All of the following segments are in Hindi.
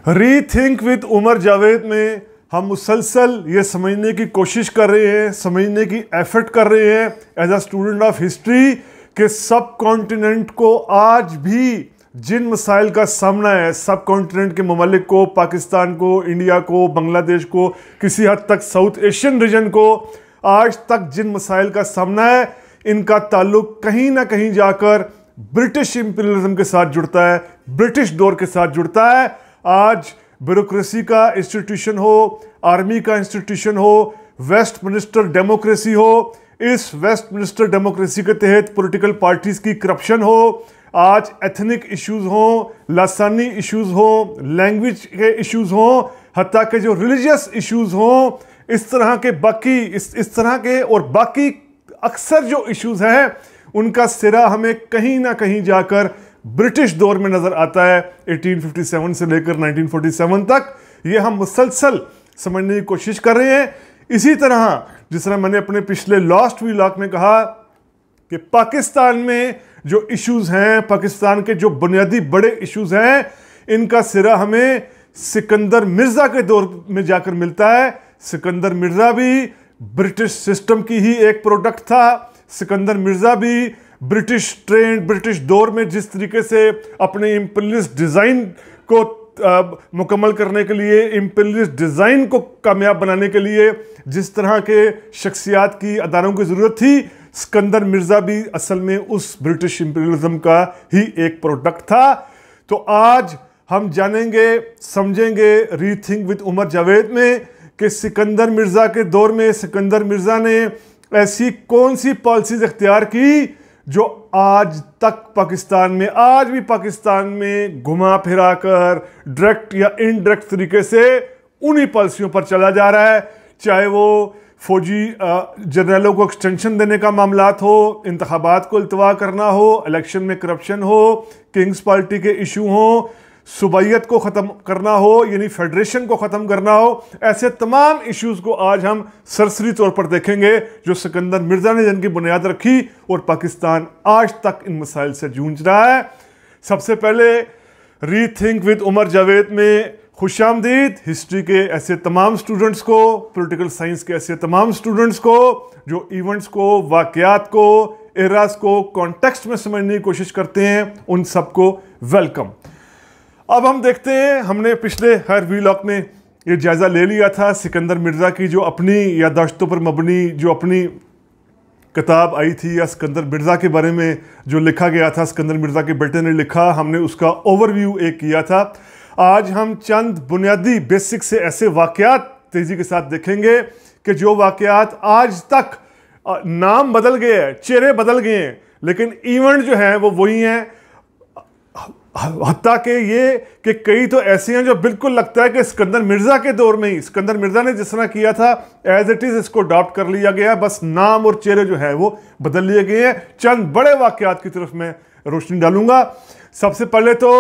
रीथिंक विद उमर जावेद में हम मुसलसल ये समझने की कोशिश कर रहे हैं, समझने की एफर्ट कर रहे हैं as a student of history कि सब कॉन्टिनेंट को आज भी जिन मसाइल का सामना है, सब कॉन्टिनेंट के ममालिक को, पाकिस्तान को, इंडिया को, बांग्लादेश को, किसी हद तक साउथ एशियन रीजन को आज तक जिन मसाइल का सामना है, इनका ताल्लुक कहीं ना कहीं जाकर ब्रिटिश इंपीरियलिज्म के साथ जुड़ता है, ब्रिटिश दौर के साथ जुड़ता है। आज ब्यूरोक्रेसी का इंस्टीट्यूशन हो, आर्मी का इंस्टीट्यूशन हो, वेस्टमिनिस्टर डेमोक्रेसी हो, इस वेस्टमिनिस्टर डेमोक्रेसी के तहत पॉलिटिकल पार्टीज की करप्शन हो, आज एथनिक इश्यूज हो, लासानी इश्यूज हो, लैंग्वेज के इश्यूज हो, हत्ता के जो रिलीजियस इश्यूज हो, इस तरह के बाकी इस तरह के और बाकी अक्सर जो इश्यूज हैं उनका सिरा हमें कहीं ना कहीं जाकर ब्रिटिश दौर में नजर आता है। 1857 से लेकर 1947 तक ये हम मुसलसल समझने की कोशिश कर रहे हैं। इसी तरह जिस तरह मैंने अपने पिछले लास्ट व्लॉग में कहा कि पाकिस्तान में जो इश्यूज हैं, पाकिस्तान के जो बुनियादी बड़े इश्यूज हैं, इनका सिरा हमें सिकंदर मिर्जा के दौर में जाकर मिलता है। सिकंदर मिर्जा भी ब्रिटिश सिस्टम की ही एक प्रोडक्ट था। सिकंदर मिर्जा भी ब्रिटिश ट्रेंड, ब्रिटिश दौर में जिस तरीके से अपने इंपीरियलिस्ट डिज़ाइन को मुकम्मल करने के लिए, इंपीरियलिस्ट डिज़ाइन को कामयाब बनाने के लिए जिस तरह के शख्सियात की, अदारों की ज़रूरत थी, सिकंदर मिर्जा भी असल में उस ब्रिटिश इंपीरियलिज्म का ही एक प्रोडक्ट था। तो आज हम जानेंगे, समझेंगे रीथिंक विद उमर जावेद में कि सिकंदर मिर्जा के दौर में सिकंदर मिर्जा ने ऐसी कौन सी पॉलिसीज इख्तियार की जो आज तक पाकिस्तान में, आज भी पाकिस्तान में घुमा फिरा कर डायरेक्ट या इनडायरेक्ट तरीके से उन्हीं पॉलिसियों पर चला जा रहा है। चाहे वो फौजी जनरलों को एक्सटेंशन देने का मामलात हो, इंतखाबात को इल्तवा करना हो, इलेक्शन में करप्शन हो, किंग्स पार्टी के इशू हो, सुबैयत को ख़त्म करना हो यानी फेडरेशन को ख़त्म करना हो, ऐसे तमाम इश्यूज़ को आज हम सरसरी तौर पर देखेंगे जो सिकंदर मिर्ज़ा ने जिनकी बुनियाद रखी और पाकिस्तान आज तक इन मसाइल से जूझ रहा है। सबसे पहले रीथिंक विद उमर जावेद में खुशामदीद हिस्ट्री के ऐसे तमाम स्टूडेंट्स को, पॉलिटिकल साइंस के ऐसे तमाम स्टूडेंट्स को जो इवेंट्स को, वाक़यात को, एरास को कॉन्टेक्स्ट में समझने की कोशिश करते हैं, उन सबको वेलकम। अब हम देखते हैं, हमने पिछले हर व्लॉग में ये जायज़ा ले लिया था सिकंदर मिर्ज़ा की जो अपनी याददाश्तों पर मबनी जो अपनी किताब आई थी, या सिकंदर मिर्ज़ा के बारे में जो लिखा गया था, सिकंदर मिर्ज़ा के बेटे ने लिखा, हमने उसका ओवरव्यू एक किया था। आज हम चंद बुनियादी बेसिक से ऐसे वाक़यात तेज़ी के साथ देखेंगे कि जो वाक़यात आज तक नाम बदल गए हैं, चेहरे बदल गए हैं, लेकिन इवेंट जो है वो वही हैं। हत्ता कि ये कि कई तो ऐसे हैं जो बिल्कुल लगता है कि सिकंदर मिर्ज़ा के दौर में ही सिकंदर मिर्ज़ा ने जिस तरह किया था एज इट इज़ इसको अडॉप्ट कर लिया गया, बस नाम और चेहरे जो है वो बदल लिए गए हैं। चंद बड़े वाक़यात की तरफ मैं रोशनी डालूंगा। सबसे पहले तो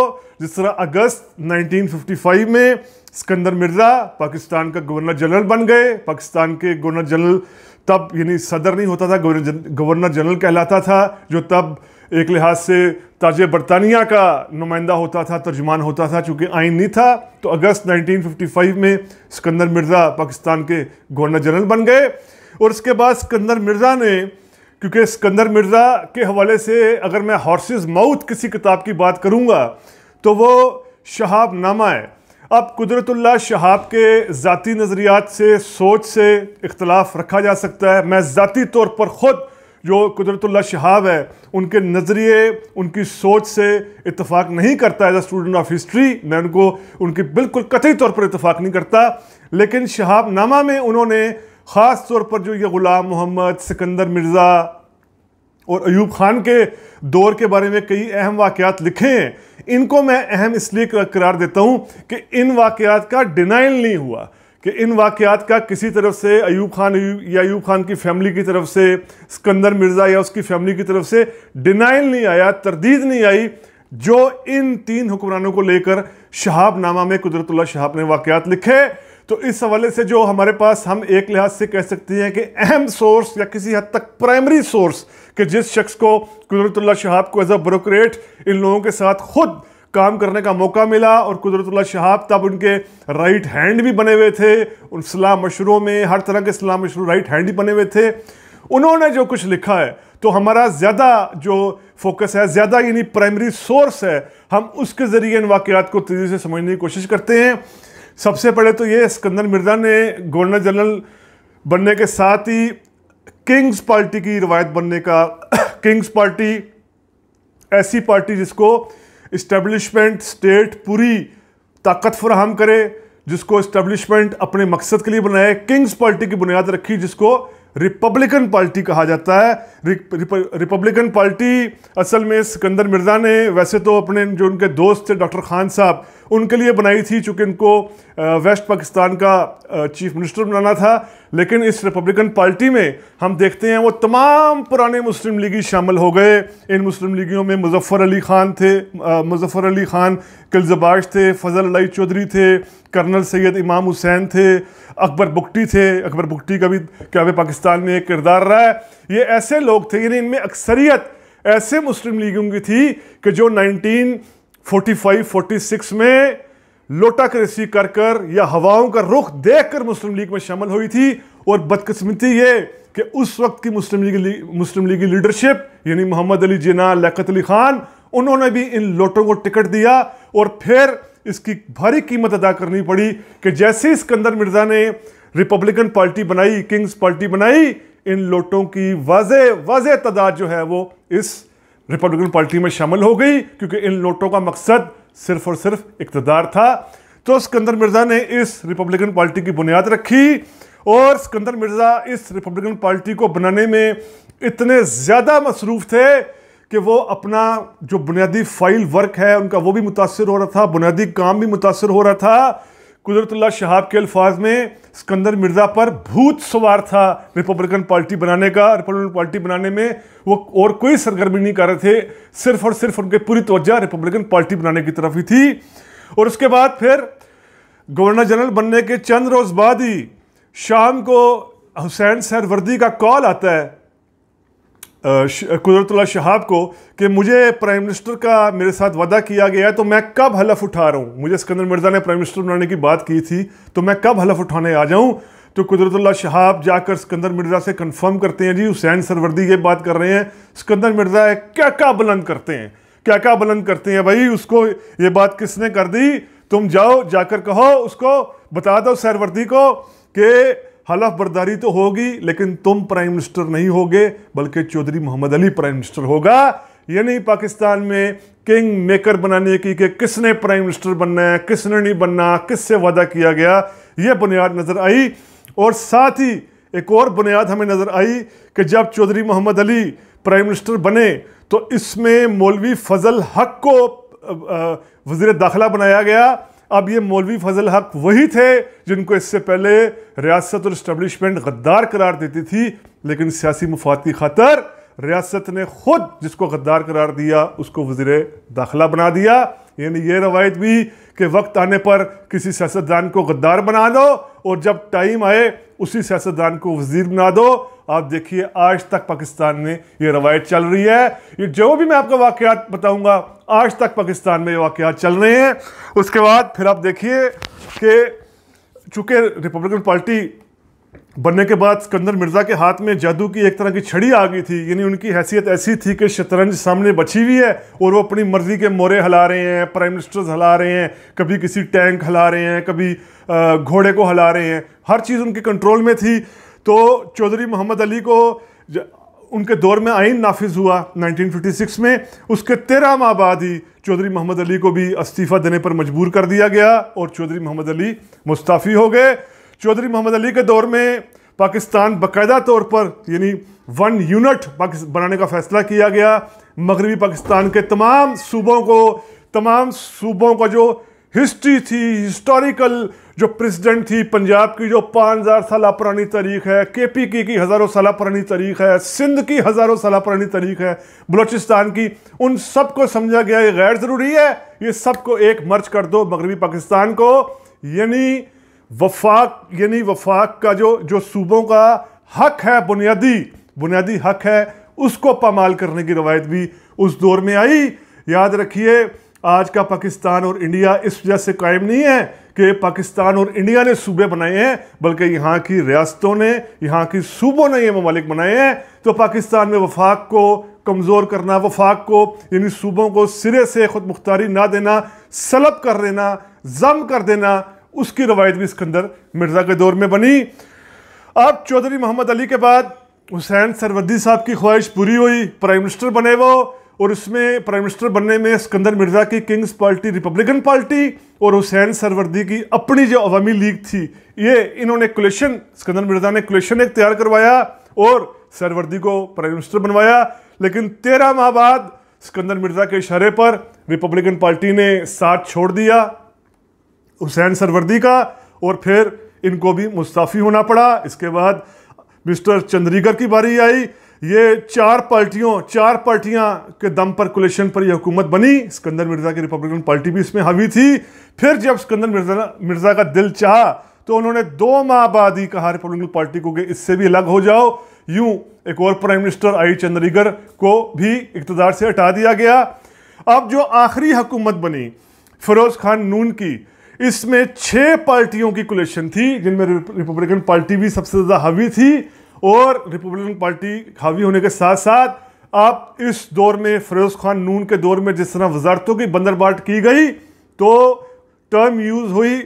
जिस तरह अगस्त 1955 में सिकंदर मिर्ज़ा पाकिस्तान का गवर्नर जनरल बन गए। पाकिस्तान के गवर्नर जनरल तब यानी सदर नहीं होता था, गवर्नर जनरल कहलाता था, जो तब एक लिहाज से ताज बरतानिया का नुमाइंदा होता था, तर्जुमान होता था, चूँकि आइन नहीं था। तो अगस्त 1955 में सिकंदर मिर्ज़ा पाकिस्तान के गवर्नर जनरल बन गए। और उसके बाद सिकंदर मिर्ज़ा ने, क्योंकि सिकंदर मिर्ज़ा के हवाले से अगर मैं हॉर्सेस माउथ किसी किताब की बात करूँगा तो वो शहाब नामा है। अब कुदरतुल्लाह शहाब के ज़ाती नज़रियात से, सोच से इख्तलाफ रखा जा सकता है। मैं ज़ाती तौर पर ख़ुद जो कुदरतुल्लाह शहाब है उनके नज़रिए, उनकी सोच से इत्तफाक नहीं करता as a student of history. मैं उनको उनकी बिल्कुल कतई तौर पर इत्तफाक नहीं करता, लेकिन शहाब नामा में उन्होंने ख़ास तौर पर जो ये ग़ुलाम मोहम्मद, सिकंदर मिर्ज़ा और अयूब खान के दौर के बारे में कई अहम वाक़यात लिखे हैं। इनको मैं अहम इसलिए करार देता हूँ कि इन वाक़यात का डिनाइल नहीं हुआ, कि इन वाक़यात का किसी तरफ से अयूब खान या अयूब खान की फैमिली की तरफ से, सिकंदर मिर्ज़ा या उसकी फैमिली की तरफ से डिनाइल नहीं आया, तरदीद नहीं आई, जो इन तीन हुक्मरानों को लेकर शहाब नामा में कुदरतुल्लाह शहाब ने वाक़यात लिखे। तो इस हवाले से जो हमारे पास, हम एक लिहाज से कह सकते हैं कि अहम सोर्स या किसी हद तक प्राइमरी सोर्स, कि जिस शख्स को कुदरतुल्लाह शहाब को एज अ ब्यूरोक्रेट इन लोगों के साथ खुद काम करने का मौका मिला और कुदरतुल्लाह शहाब तब उनके राइट हैंड भी बने हुए थे, उन इस्लाह मशरों में हर तरह के इस्लाह मशरू राइट हैंड ही बने हुए थे। उन्होंने जो कुछ लिखा है तो हमारा ज़्यादा जो फोकस है, ज़्यादा यानी प्राइमरी सोर्स है, हम उसके ज़रिए इन वाक़यात को तेज़ी से समझने की कोशिश करते हैं। सबसे पहले तो ये सिकंदर मिर्ज़ा ने गवर्नर जनरल बनने के साथ ही किंग्स पार्टी की रवायत बनने का किंग्स पार्टी ऐसी पार्टी जिसको इस्टेब्लिशमेंट स्टेट पूरी ताकत फराहम करे, जिसको इस्टेब्लिशमेंट अपने मकसद के लिए बनाए, किंग्स पार्टी की बुनियाद रखी जिसको रिपब्लिकन पार्टी कहा जाता है। रिपब्लिकन पार्टी असल में सिकंदर मिर्ज़ा ने वैसे तो अपने जो उनके दोस्त थे डॉक्टर खान साहब उनके लिए बनाई थी, चूँकि उनको वेस्ट पाकिस्तान का चीफ मिनिस्टर बनाना था, लेकिन इस रिपब्लिकन पार्टी में हम देखते हैं वो तमाम पुराने मुस्लिम लीगी शामिल हो गए। इन मुस्लिम लीगियों में मुजफ्फर अली खान थे, मुजफ्फर अली खान किलजबाश थे, फजल अली चौधरी थे, कर्नल सैयद इमाम हुसैन थे, अकबर बुगटी थे। अकबर बुगटी का भी क्या पाकिस्तान में एक किरदार रहा है। ये ऐसे लोग थे, यानी इनमें अक्सरियत ऐसे मुस्लिम लीगियों की थी कि जो 1945-46 में लोटा करेसी कर कर या हवाओं का रुख देखकर मुस्लिम लीग में शामिल हुई थी। और बदकिस्मती ये कि उस वक्त की मुस्लिम लीगी लीडरशिप यानी मोहम्मद अली जिन्ना, लियाकत अली खान, उन्होंने भी इन लोटों को टिकट दिया और फिर इसकी भारी कीमत अदा करनी पड़ी कि जैसे सिकंदर मिर्ज़ा ने रिपब्लिकन पार्टी बनाई, किंग्स पार्टी बनाई, इन लोटों की वाज़े तादाद जो है वो इस रिपब्लिकन पार्टी में शामिल हो गई, क्योंकि इन लोटों का मकसद सिर्फ और सिर्फ इक़्तिदार था। तो सिकंदर मिर्ज़ा ने इस रिपब्लिकन पार्टी की बुनियाद रखी और सिकंदर मिर्ज़ा इस रिपब्लिकन पार्टी को बनाने में इतने ज़्यादा मसरूफ़ थे कि वो अपना जो बुनियादी फाइल वर्क है उनका वो भी मुतासिर हो रहा था, बुनियादी काम भी मुतासिर हो रहा था। कुदरतुल्लाह शहाब के अल्फाज में सिकंदर मिर्ज़ा पर भूत सवार था रिपब्लिकन पार्टी बनाने का। रिपब्लिकन पार्टी बनाने में वो और कोई सरगर्मी नहीं कर रहे थे, सिर्फ और सिर्फ उनके पूरी तवज्जो रिपब्लिकन पार्टी बनाने की तरफ ही थी। और उसके बाद फिर गवर्नर जनरल बनने के चंद रोज़ बाद ही शाम को हुसैन सहरवर्दी का कॉल आता है कुदरतुल्लाह शहाब को कि मुझे प्राइम मिनिस्टर का मेरे साथ वादा किया गया है, तो मैं कब हलफ उठा रहा हूँ। मुझे सिकंदर मिर्ज़ा ने प्राइम मिनिस्टर बनाने की बात की थी, तो मैं कब हलफ उठाने आ जाऊँ। तो कुदरतुल्लाह शहाब जाकर सिकंदर मिर्ज़ा से कंफर्म करते हैं, जी हुसैन सहरवर्दी ये बात कर रहे हैं। सिकंदर मिर्ज़ा क्या बुलंद करते हैं, क्या बुलंद करते हैं भाई, उसको ये बात किसने कर दी, तुम जाओ जाकर कहो, उसको बता दो सहरवर्दी को कि हलफ बर्दारी तो होगी लेकिन तुम प्राइम मिनिस्टर नहीं होगे बल्कि चौधरी मोहम्मद अली प्राइम मिनिस्टर होगा। यानी पाकिस्तान में किंग मेकर बनाने की कि किसने प्राइम मिनिस्टर बनना है, किसने नहीं बनना, किससे वादा किया गया, यह बुनियाद नज़र आई। और साथ ही एक और बुनियाद हमें नज़र आई कि जब चौधरी मोहम्मद अली प्राइम मिनिस्टर बने तो इसमें मौलवी फजल हक को वज़ीर दाखिला बनाया गया। अब ये मौलवी फजल हक वही थे जिनको इससे पहले रियासत और इस्टेब्लिशमेंट गद्दार करार देती थी, लेकिन सियासी मुफाद की खातर रियासत ने खुद जिसको गद्दार करार दिया उसको वज़ीर दाखिला बना दिया। यानी ये रवायत भी कि वक्त आने पर किसी सियासतदान को गद्दार बना दो और जब टाइम आए उसी सियासतदान को वज़ीर बना दो। आप देखिए आज तक पाकिस्तान में ये रवायत चल रही है। ये जो भी मैं आपको वाक़यात बताऊंगा आज तक पाकिस्तान में ये वाक़यात चल रहे हैं। उसके बाद फिर आप देखिए कि चूँकि रिपब्लिकन पार्टी बनने के बाद सिकंदर मिर्ज़ा के हाथ में जादू की एक तरह की छड़ी आ गई थी। यानी उनकी हैसियत ऐसी थी कि शतरंज सामने बची हुई है और वो अपनी मर्जी के मोरे हिला रहे हैं, प्राइम मिनिस्टर्स हिला रहे हैं, कभी किसी टैंक हिला रहे हैं, कभी घोड़े को हिला रहे हैं, हर चीज़ उनके कंट्रोल में थी। तो चौधरी मोहम्मद अली को उनके दौर में आइन नाफिज हुआ 1956 में, उसके 13 माह बाद ही चौधरी मोहम्मद अली को भी इस्तीफ़ा देने पर मजबूर कर दिया गया और चौधरी मोहम्मद अली मुस्ताफ़ी हो गए। चौधरी मोहम्मद अली के दौर में पाकिस्तान बाकायदा तौर पर यानी 1 यूनिट बनाने का फैसला किया गया। मगरबी पाकिस्तान के तमाम सूबों का जो हिस्ट्री थी, हिस्टोरिकल जो प्रेसिडेंट थी, पंजाब की जो 5000 साल पुरानी तारीख है, KPK की हज़ारों साल पुरानी तारीख है, सिंध की हज़ारों साल पुरानी तारीख है, बलूचिस्तान की, उन सबको समझा गया ये गैर ज़रूरी है, ये सबको एक मर्ज कर दो मगरबी पाकिस्तान को। यानी वफाक का जो सूबों का हक है, बुनियादी हक है, उसको पामाल करने की रवायत भी उस दौर में आई। याद रखिए आज का पाकिस्तान और इंडिया इस वजह से कायम नहीं है कि पाकिस्तान और इंडिया ने सूबे बनाए हैं, बल्कि यहाँ की रियासतों ने, यहाँ की सूबों ने ये ममालिक बनाए हैं। तो पाकिस्तान में वफाक को कमज़ोर करना, वफाक को यानी सूबों को सिरे से खुद मुख्तारी ना देना, सलब कर देना, जम कर देना, उसकी रवायत भी सिकंदर मिर्ज़ा के दौर में बनी। अब चौधरी मोहम्मद अली के बाद हुसैन सरवर्दी साहब की ख्वाहिश पूरी हुई, प्राइम मिनिस्टर बने वो, और उसमें प्राइम मिनिस्टर बनने में सिकंदर मिर्ज़ा की किंग्स पार्टी रिपब्लिकन पार्टी और हुसैन सरवर्दी की अपनी जो अवामी लीग थी, ये इन्होंने कोलिशन, सिकंदर मिर्ज़ा ने कोलिशन एक तैयार करवाया और सरवर्दी को प्राइम मिनिस्टर बनवाया। लेकिन 13 माह बाद सिकंदर मिर्ज़ा के इशारे पर रिपब्लिकन पार्टी ने साथ छोड़ दिया हुसैन सरवर्दी का, और फिर इनको भी मुस्ताफ़ी होना पड़ा। इसके बाद मिस्टर चंद्रीकर की बारी आई। ये चार पार्टियां के दम पर कोलिशन पर यह हुकूमत बनी। सिकंदर मिर्ज़ा की रिपब्लिकन पार्टी भी इसमें हावी थी। फिर जब सिकंदर मिर्ज़ा का दिल चाहा तो उन्होंने 2 माह बाद ही कहा रिपब्लिकन पार्टी को कि इससे भी अलग हो जाओ। यूं एक और प्राइम मिनिस्टर आई, चंद्रीकर को भी इक़्तिदार से हटा दिया गया। अब जो आखिरी हुकूमत बनी फिरोज़ खान नून की, इसमें 6 पार्टियों की कोलिशन थी, जिनमें रिपब्लिकन पार्टी भी सबसे ज़्यादा हावी थी। और रिपब्लिकन पार्टी हावी होने के साथ साथ आप इस दौर में फिरोज़ खान नून के दौर में जिस तरह वजारतों की बंदरबाट की गई, तो टर्म यूज़ हुई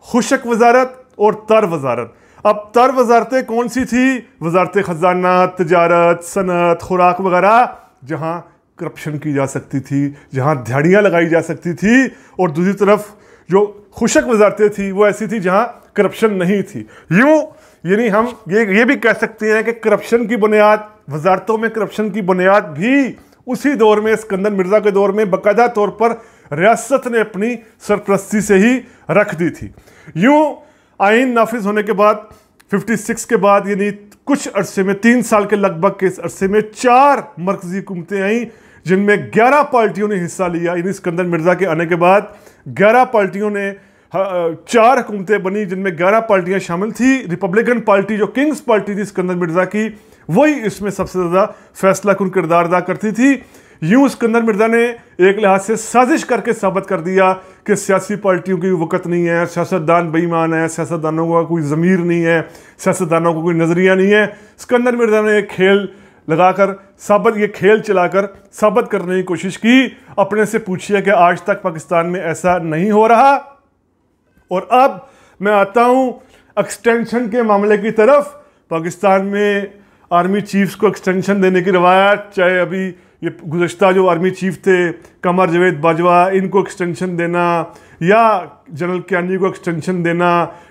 खुशक वजारत और तर वजारत। अब तर वजारतें कौन सी थी? वजारत ख़जाना, तजारत, सनत, खुराक वगैरह, जहाँ करप्शन की जा सकती थी, जहाँ दिहाड़ियाँ लगाई जा सकती थी। और दूसरी तरफ जो खुशक वजारतें थी वो ऐसी थी जहाँ करप्शन नहीं थी। यूँ यानी हम ये भी कह सकते हैं कि करप्शन की बुनियाद, वजारतों में करप्शन की बुनियाद भी उसी दौर में, सिकंदर मिर्ज़ा के दौर में बाकायदा तौर पर रियासत ने अपनी सरपरस्ती से ही रख दी थी। यूँ आइन नाफिज होने के बाद 56 के बाद यानी कुछ अरसे में 3 साल के लगभग के अरसे में 4 मरकजी हुकूमतें आई, जिनमें 11 पार्टियों ने हिस्सा लिया। यानी सिकंदर मिर्ज़ा के आने के बाद 11 पार्टियों ने 4 हुकूमतें बनी, जिनमें 11 पार्टियां शामिल थी। रिपब्लिकन पार्टी जो किंग्स पार्टी थी सिकंदर मिर्ज़ा की, वही इसमें सबसे ज़्यादा फैसला कुन किरदार अदा करती थी। यूँ सिकंदर मिर्ज़ा ने एक लिहाज से साजिश करके साबित कर दिया कि सियासी पार्टियों की वक़्त नहीं है, सियासतदान बेईमान है, सियासतदानों का कोई ज़मीर नहीं है, सियासतदानों का कोई नज़रिया नहीं है। सिकंदर मिर्ज़ा ने एक खेल लगाकर ये खेल चलाकर साबित करने की कोशिश की। अपने से पूछिए कि आज तक पाकिस्तान में ऐसा नहीं हो रहा। और अब मैं आता हूँ एक्सटेंशन के मामले की तरफ। पाकिस्तान में आर्मी चीफ्स को एक्सटेंशन देने की रवायत, चाहे अभी ये गुज़श्ता जो आर्मी चीफ थे कमर जावेद बाजवा, इनको एक्सटेंशन देना, या जनरल कियानी को एक्सटेंशन देना,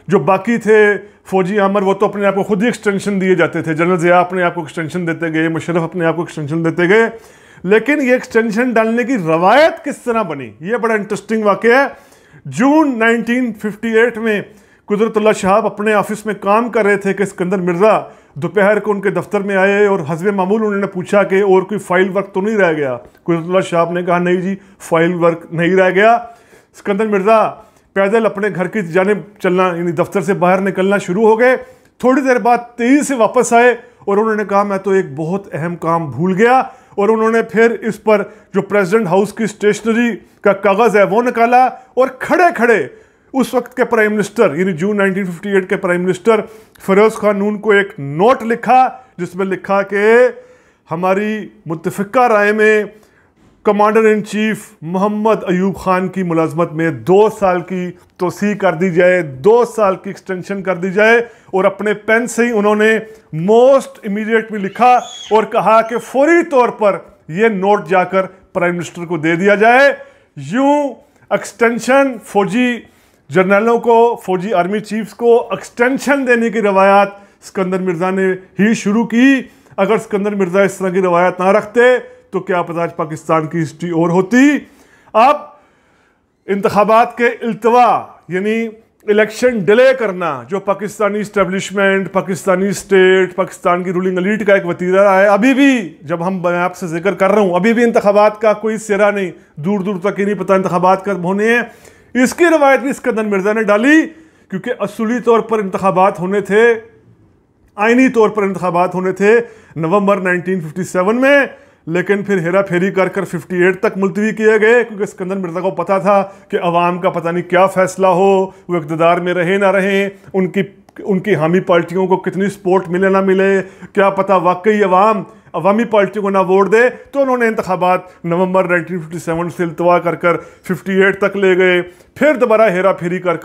जो बाकी थे फौजी आमर, वो तो अपने आप को खुद ही एक्सटेंशन दिए जाते थे। जनरल ज़िया अपने आप को एक्सटेंशन देते गए, मुशर्रफ अपने आप को एक्सटेंशन देते गए। लेकिन ये एक्सटेंशन डालने की रवायत किस तरह बनी, ये बड़ा इंटरेस्टिंग वाक़या है। जून 1958 में कुदरतुल्लाह शहाब अपने ऑफिस में काम कर रहे थे कि सिकंदर मिर्ज़ा दोपहर को उनके दफ्तर में आए और हस्बे मामूल उन्होंने पूछा कि और कोई फाइल वर्क तो नहीं रह गया। कुदरतुल्लाह शहाब ने कहा नहीं जी, फाइल वर्क नहीं रह गया। सिकंदर मिर्ज़ा पैदल अपने घर की जानिब चलना, यानी दफ्तर से बाहर निकलना शुरू हो गए। थोड़ी देर बाद तेज़ी से वापस आए और उन्होंने कहा मैं तो एक बहुत अहम काम भूल गया। और उन्होंने फिर इस पर जो प्रेसिडेंट हाउस की स्टेशनरी का कागज़ है वो निकाला और खड़े खड़े उस वक्त के प्राइम मिनिस्टर यानी जून 1958 के प्राइम मिनिस्टर फिरोज़ खान नून को एक नोट लिखा, जिसमें लिखा कि हमारी मुत्तफ़िका राय में commander in chief Mohammad Ayub Khan की मुलाजमत में 2 साल की तोसी कर दी जाए, 2 साल की एक्सटेंशन कर दी जाए। और अपने पेन से ही उन्होंने मोस्ट इमीडिएट में लिखा और कहा कि फौरी तौर पर यह नोट जाकर प्राइम मिनिस्टर को दे दिया जाए। यूं एक्सटेंशन, फौजी जर्नलों को, फौजी आर्मी चीफ्स को एक्सटेंशन देने की रवायत सिकंदर मिर्ज़ा ने ही शुरू की। अगर सिकंदर मिर्ज़ा इस तरह की रवायत ना रखते तो क्या पता आज पाकिस्तान की हिस्ट्री और होती। अब इंतखाबात के इल्तवा यानी इलेक्शन डिले करना, जो पाकिस्तानी इस्टेब्लिशमेंट, पाकिस्तानी स्टेट, पाकिस्तान की रूलिंग एलीट का एक वतीरा रहा है। अभी भी जब मैं आपसे जिक्र कर रहा हूँ, अभी भी इंतखाबात का कोई सिरा नहीं, दूर दूर तक ही नहीं पता इंतखाबात कब होने हैं। इसकी रवायत भी सिकंदर मिर्ज़ा ने डाली, क्योंकि असूली तौर पर इंतखाबात होने थे, आइनी तौर पर इंतखाबात होने थे नवंबर 1957 में। लेकिन फिर हेरा फेरी कर कर 58 तक मुलतवी किए गए, क्योंकि सिकंदर मिर्ज़ा को पता था कि अवाम का पता नहीं क्या फैसला हो, वो इक़्तिदार में रहे ना रहे, उनकी हामी पार्टियों को कितनी सपोर्ट मिले ना मिले, क्या पता वाकई अवामी पार्टी को ना वोट दे। तो उन्होंने इंतखाबात नवंबर 1957 से इल्तवा कर 58 तक ले गए, फिर दोबारा हेरा फेरी कर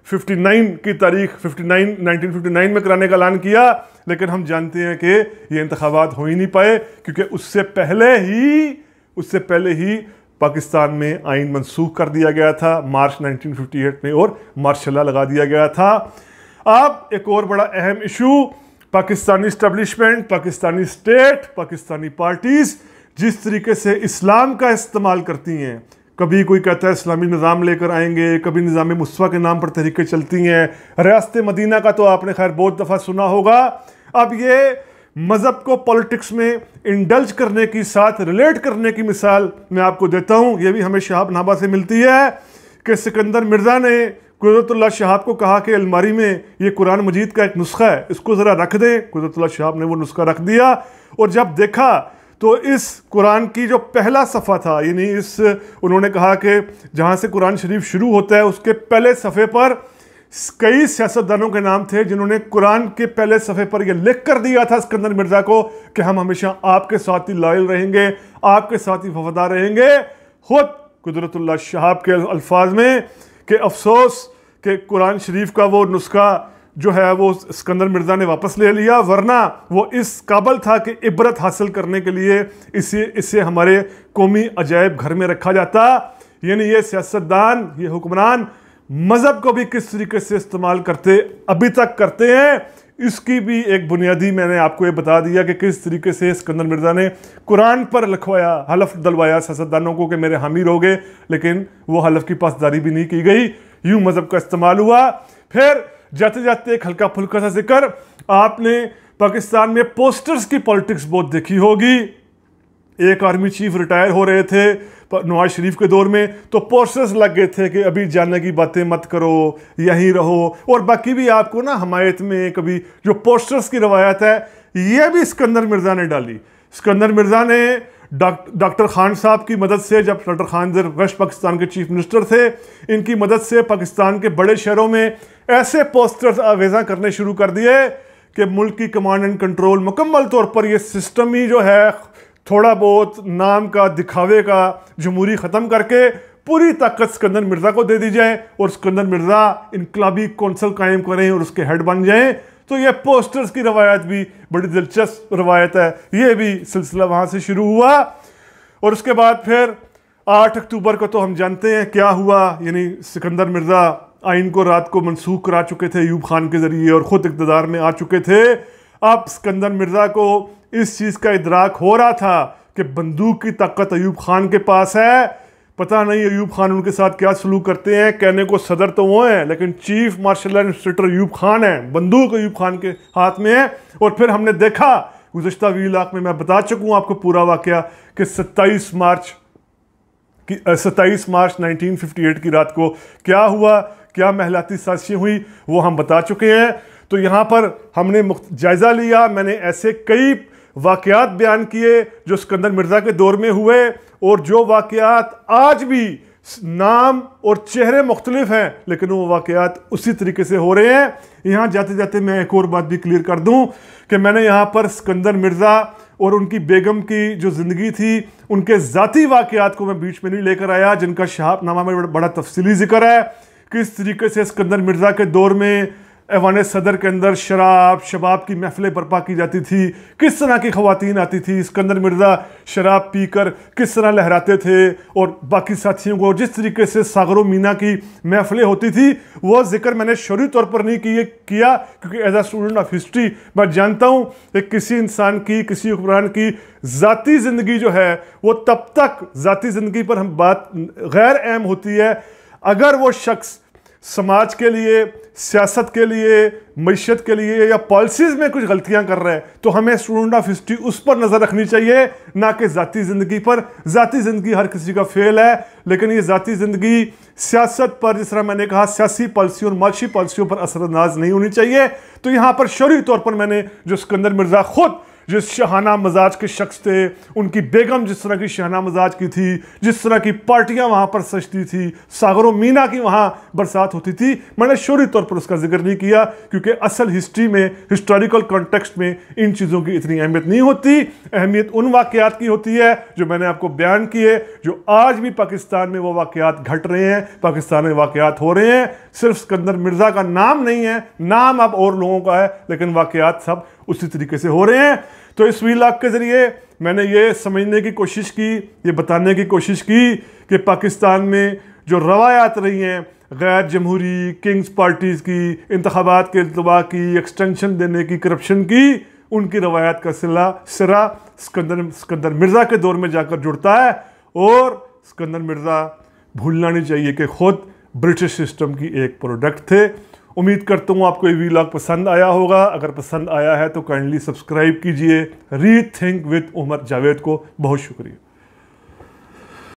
59 की तारीख 1959 में कराने का ऐलान किया। लेकिन हम जानते हैं कि ये इंतखाबात हो ही नहीं पाए, क्योंकि उससे पहले ही पाकिस्तान में आइन मनसूख कर दिया गया था मार्च 1958 में, और मार्शल लॉ लगा दिया गया था। अब एक और बड़ा अहम issue, Pakistani establishment, Pakistani state, Pakistani parties जिस तरीके से इस्लाम का इस्तेमाल करती हैं, कभी कोई कहता है इस्लामी निज़ाम लेकर आएंगे, कभी निज़ाम मुस्तफ़ा के नाम पर तहरीकें चलती हैं। रियासत मदीना का तो आपने खैर बहुत दफ़ा सुना होगा। अब ये मज़हब को पॉलिटिक्स में इंडल्ज करने की, साथ रिलेट करने की मिसाल मैं आपको देता हूँ। ये भी हमें शहाब नाबा से मिलती है कि सिकंदर मिर्ज़ा ने कुदरतुल्लाह शहाब को कहा कि अलमारी में ये कुरान मजीद का एक नुस्खा है, इसको ज़रा रख दें। कुदरतुल्लाह शहाब ने वो नुस्खा रख दिया, और जब देखा तो इस कुरान की जो पहला सफ़ा था, यानी उन्होंने कहा कि जहाँ से कुरान शरीफ शुरू होता है उसके पहले सफ़े पर कई सियासतदानों के नाम थे जिन्होंने कुरान के पहले सफ़े पर यह लिख कर दिया था सिकंदर मिर्ज़ा को कि हम हमेशा आपके साथ ही लॉयल रहेंगे, आपके साथ ही वफादार रहेंगे। खुद कुदरतुल्लाह शहाब के अल्फाज में कि अफसोस कि कुरान शरीफ का वो नुस्खा जो है वो सिकंदर मिर्ज़ा ने वापस ले लिया, वरना वो इस काबिल था कि इबरत हासिल करने के लिए इसे हमारे कौमी अजायब घर में रखा जाता। यानी ये सियासतदान, ये हुक्मरान मज़हब को भी किस तरीके से इस्तेमाल अभी तक करते हैं, इसकी भी एक बुनियादी मैंने आपको ये बता दिया कि किस तरीके से सिकंदर मिर्ज़ा ने कुरान पर लिखवाया, हलफ दिलवाया सियासतदानों को कि मेरे हामी रहोगे, लेकिन वो हलफ की पासदारी भी नहीं की गई, यूं मज़हब का इस्तेमाल हुआ। फिर जाते जाते एक हल्का फुल्का सा जिक्र, आपने पाकिस्तान में पोस्टर्स की पॉलिटिक्स बहुत देखी होगी। एक आर्मी चीफ रिटायर हो रहे थे नवाज शरीफ के दौर में, तो पोस्टर्स लग गए थे कि अभी जाने की बातें मत करो, यहीं रहो, और बाकी भी आपको ना हमायत में कभी जो पोस्टर्स की रवायत है ये भी सिकंदर मिर्ज़ा ने डाली। सिकंदर मिर्ज़ा ने डॉक्टर खान साहब की मदद से, जब डॉक्टर खान वेस्ट पाकिस्तान के चीफ मिनिस्टर थे, इनकी मदद से पाकिस्तान के बड़े शहरों में ऐसे पोस्टर्स आवेज़ा करने शुरू कर दिए कि मुल्क की कमांड एंड कंट्रोल मुकम्मल तौर पर ये सिस्टम ही जो है थोड़ा बहुत नाम का, दिखावे का, जमहूरी ख़त्म करके पूरी ताकत सिकंदर मिर्ज़ा को दे दी जाए, और सिकंदर मिर्ज़ा इनकलाबी कौंसल कायम करें और उसके हेड बन जाएं। तो ये पोस्टर्स की रवायत भी बड़ी दिलचस्प रवायत है, ये भी सिलसिला वहाँ से शुरू हुआ। और उसके बाद फिर 8 अक्टूबर को तो हम जानते हैं क्या हुआ, यानी सिकंदर मिर्ज़ा आइन को रात को मनसूख करा चुके थे अयूब खान के ज़रिए, और ख़ुद इक़्तिदार में आ चुके थे। अब सिकंदर मिर्ज़ा को इस चीज़ का इदराक हो रहा था कि बंदूक की ताकत अयूब खान के पास है, पता नहीं अयूब खान उनके साथ क्या सलूक करते हैं। कहने को सदर तो वो हैं, लेकिन chief marshal administrator Ayub Khan है, बंदूक अयूब खान के हाथ में है। और फिर हमने देखा गुज़श्ता 20 लाख में मैं बता चुकूँ आपको पूरा वाक़या कि 27 मार्च 1958 की रात को क्या हुआ, क्या महलाती साजिशें हुई, वो हम बता चुके हैं। तो यहाँ पर हमने जायज़ा लिया, मैंने ऐसे कई वाक़यात बयान किए जो सिकंदर मिर्ज़ा के दौर में हुए, और जो वाक़यात आज भी नाम और चेहरे मुख्तलिफ हैं, लेकिन वो वाक़यात उसी तरीके से हो रहे हैं। यहाँ जाते जाते मैं एक और बात भी क्लियर कर दूँ कि मैंने यहाँ पर सिकंदर मिर्ज़ा और उनकी बेगम की जो ज़िंदगी थी, उनके ज़ाती वाक़यात को मैं बीच में नहीं लेकर आया, जिनका शहाबनामा में बड़ा तफसीली जिक्र है। किस तरीके से सिकंदर मिर्ज़ा के दौर में ऐवान सदर के अंदर शबाब की महफिलें बर्पा की जाती थी, किस तरह की ख़वातीन आती थी, सिकंदर मिर्ज़ा शराब पीकर किस तरह लहराते थे, और बाकी साथियों को जिस तरीके से सागरो मीना की महफिलें होती थी, वो जिक्र मैंने शौरी तौर पर नहीं किया, क्योंकि as a student of history मैं जानता हूँ कि किसी इंसान की, किसी हुक्मरान की ज़ाती ज़िंदगी जो है वो तब तक ज़ाती ज़िंदगी पर हम बात गैर अहम होती है अगर वो शख्स समाज के लिए, सियासत के लिए, मईशत के लिए या पॉलिसीज़ में कुछ गलतियां कर रहे हैं, तो हमें स्टूडेंट ऑफ हिस्ट्री उस पर नज़र रखनी चाहिए, ना कि ज़ाती ज़िंदगी पर। ज़ाती ज़िंदगी हर किसी का फेल है, लेकिन ये ज़ाती ज़िंदगी सियासत पर, जिस तरह मैंने कहा, सियासी पॉलिसियों और माशी पॉलिसियों पर असरअंदाज नहीं होनी चाहिए। तो यहाँ पर शौरी तौर पर मैंने जो सिकंदर मिर्ज़ा खुद जो शहाना मजाज के शख्स थे, उनकी बेगम जिस तरह की शहाना मजाज की थी, जिस तरह की पार्टियां वहां पर सजती थी, सागरों मीना की वहां बरसात होती थी, मैंने शोरी तौर पर उसका जिक्र नहीं किया क्योंकि असल हिस्ट्री में, हिस्टोरिकल कॉन्टेक्स्ट में इन चीज़ों की इतनी अहमियत नहीं होती। अहमियत उन वाकयात की होती है जो मैंने आपको बयान किए, जो आज भी पाकिस्तान में वो वाकयात घट रहे हैं, पाकिस्तान में वाकयात हो रहे हैं। सिर्फ सिकंदर मिर्जा का नाम नहीं है, नाम अब और लोगों का है, लेकिन वाकयात सब उसी तरीके से हो रहे हैं। तो इस वीलॉग के जरिए मैंने ये समझने की कोशिश की, ये बताने की कोशिश की कि पाकिस्तान में जो रवायात रही हैं गैर जमहूरी किंग्स पार्टीज़ की, इंतखाबात के इल्तवा की, एक्सटेंशन देने की, करप्शन की, उनकी रवायात का सिरा सिकंदर मिर्ज़ा के दौर में जाकर जुड़ता है। और सिकंदर मिर्ज़ा भूलना नहीं चाहिए कि खुद ब्रिटिश सिस्टम की एक प्रोडक्ट थे। उम्मीद करता हूँ आपको ये वीलॉग पसंद आया होगा। अगर पसंद आया है तो काइंडली सब्सक्राइब कीजिए। रीथिंक विद उमर जावेद को बहुत शुक्रिया।